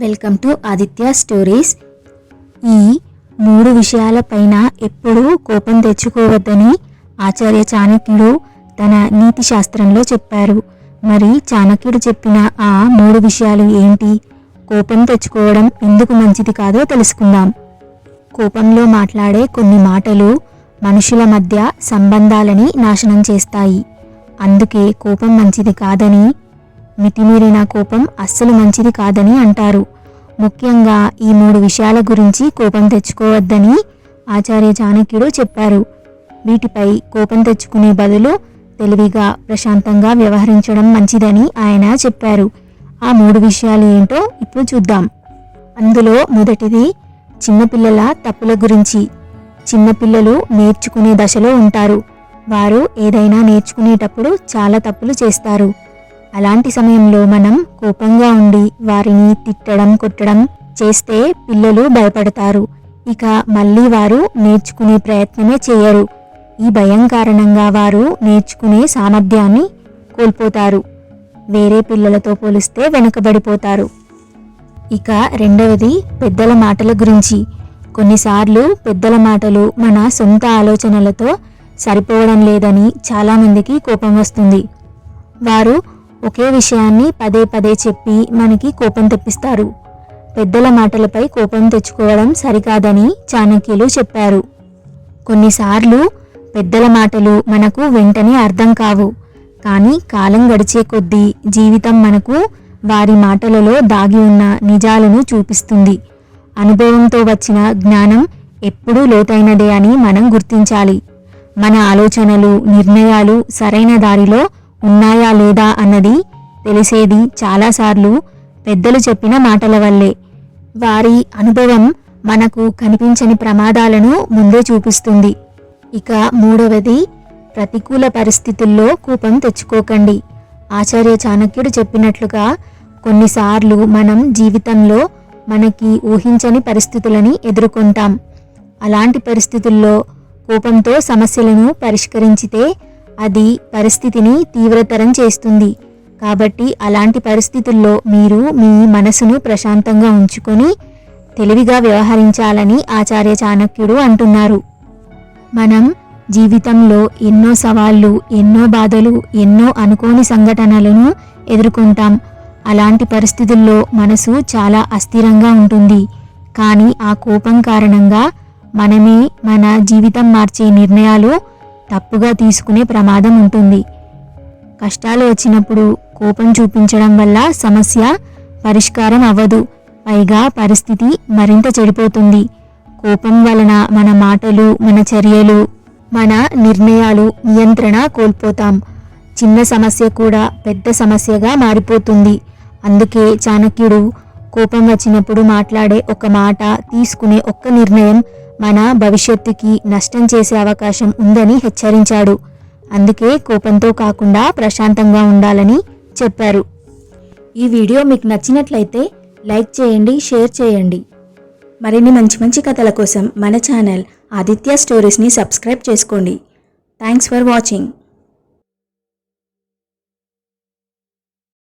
Welcome to Aditya stories. ఈ 3 విషయాలపైన ఎప్పుడూ కోపం తెచ్చుకోవద్దని ఆచార్య చాణక్యుడు తన నీతి శాస్త్రంలో చెప్పారు. మరి చాణక్యుడు చెప్పిన ఆ 3 విషయాలు ఏంటి? కోపం తెచ్చుకోవడం ఎందుకు మంచిది కాదో తెలుసుకుందాం. కోపంలో మాట్లాడే కొన్ని మాటలు మనుషుల మధ్య సంబంధాలని నాశనం చేస్తాయి. అందుకే కోపం మంచిది కాదని, మితిమీరిన కోపం అస్సలు మంచిది కాదని అంటారు. ముఖ్యంగా ఈ 3 విషయాల గురించి కోపం తెచ్చుకోవద్దని ఆచార్య చాణక్యుడు చెప్పారు. వీటిపై కోపం తెచ్చుకునే బదులు తెలివిగా ప్రశాంతంగా వ్యవహరించడం మంచిదని ఆయన చెప్పారు. ఆ 3 విషయాలు ఏంటో ఇప్పుడు చూద్దాం. అందులో మొదటిది చిన్నపిల్లల తప్పుల గురించి. చిన్నపిల్లలు నేర్చుకునే దశలో ఉంటారు. వారు ఏదైనా నేర్చుకునేటప్పుడు చాలా తప్పులు చేస్తారు. అలాంటి సమయంలో మనం కోపంగా ఉండి వారిని తిట్టడం, కొట్టడం చేస్తే పిల్లలు భయపడతారు. ఇక మళ్ళీ వారు నేర్చుకునే ప్రయత్నమే చేయరు. ఈ భయం కారణంగా వారు నేర్చుకునే సామర్థ్యాన్ని కోల్పోతారు. వేరే పిల్లలతో పోలిస్తే వెనుకబడిపోతారు. ఇక రెండవది పెద్దల మాటల గురించి. కొన్నిసార్లు పెద్దల మాటలు మన సొంత ఆలోచనలతో సరిపోవడం లేదని చాలామందికి కోపం వస్తుంది. వారు ఒకే విషయాన్ని పదే పదే చెప్పి మనకి కోపం తెప్పిస్తారు. పెద్దల మాటలపై కోపం తెచ్చుకోవడం సరికాదని చాణక్యులు చెప్పారు. కొన్నిసార్లు పెద్దల మాటలు మనకు వెంటనే అర్థం కావు. కానీ కాలం గడిచే కొద్దీ జీవితం మనకు వారి మాటలలో దాగి ఉన్న నిజాలను చూపిస్తుంది. అనుభవంతో వచ్చిన జ్ఞానం ఎప్పుడూ లోతైనదే అని మనం గుర్తించాలి. మన ఆలోచనలు, నిర్ణయాలు సరైన దారిలో ఉన్నాయా లేదా అన్నది తెలిసేది చాలాసార్లు పెద్దలు చెప్పిన మాటల వల్లే. వారి అనుభవం మనకు కనిపించని ప్రమాదాలను ముందే చూపిస్తుంది. ఇక మూడవది ప్రతికూల పరిస్థితుల్లో కోపం తెచ్చుకోకండి. ఆచార్య చాణక్యుడు చెప్పినట్లుగా కొన్నిసార్లు మనం జీవితంలో మనకి ఊహించని పరిస్థితులని ఎదుర్కొంటాం. అలాంటి పరిస్థితుల్లో కోపంతో సమస్యలను పరిష్కరించితే అది పరిస్థితిని తీవ్రతరం చేస్తుంది. కాబట్టి అలాంటి పరిస్థితుల్లో మీరు మీ మనసును ప్రశాంతంగా ఉంచుకొని తెలివిగా వ్యవహరించాలని ఆచార్య చాణక్యుడు అంటున్నారు. మనం జీవితంలో ఎన్నో సవాళ్లు, ఎన్నో బాధలు, ఎన్నో అనుకోని సంఘటనలను ఎదుర్కొంటాం. అలాంటి పరిస్థితుల్లో మనసు చాలా అస్థిరంగా ఉంటుంది. కానీ ఆ కోపం కారణంగా మనమే మన జీవితం మార్చే నిర్ణయాలు తప్పుగా తీసుకునే ప్రమాదం ఉంటుంది. కష్టాలు వచ్చినప్పుడు కోపం చూపించడం వల్ల సమస్య పరిష్కారం అవ్వదు. పైగా పరిస్థితి మరింత చెడిపోతుంది. కోపం వలన మన మాటలు, మన చర్యలు, మన నిర్ణయాలు నియంత్రణ కోల్పోతాం. చిన్న సమస్య కూడా పెద్ద సమస్యగా మారిపోతుంది. అందుకే చాణక్యుడు కోపం వచ్చినప్పుడు మాట్లాడే ఒక మాట, తీసుకునే ఒక్క నిర్ణయం మన భవిష్యత్తుకి నష్టం చేసే అవకాశం ఉందని హెచ్చరించాడు. అందుకే కోపంతో కాకుండా ప్రశాంతంగా ఉండాలని చెప్పారు. ఈ వీడియో మీకు నచ్చినట్లయితే లైక్ చేయండి, షేర్ చేయండి. మరిన్ని మంచి కథల కోసం మన ఛానల్ ఆదిత్య స్టోరీస్ని సబ్స్క్రైబ్ చేసుకోండి. Thanks for watching.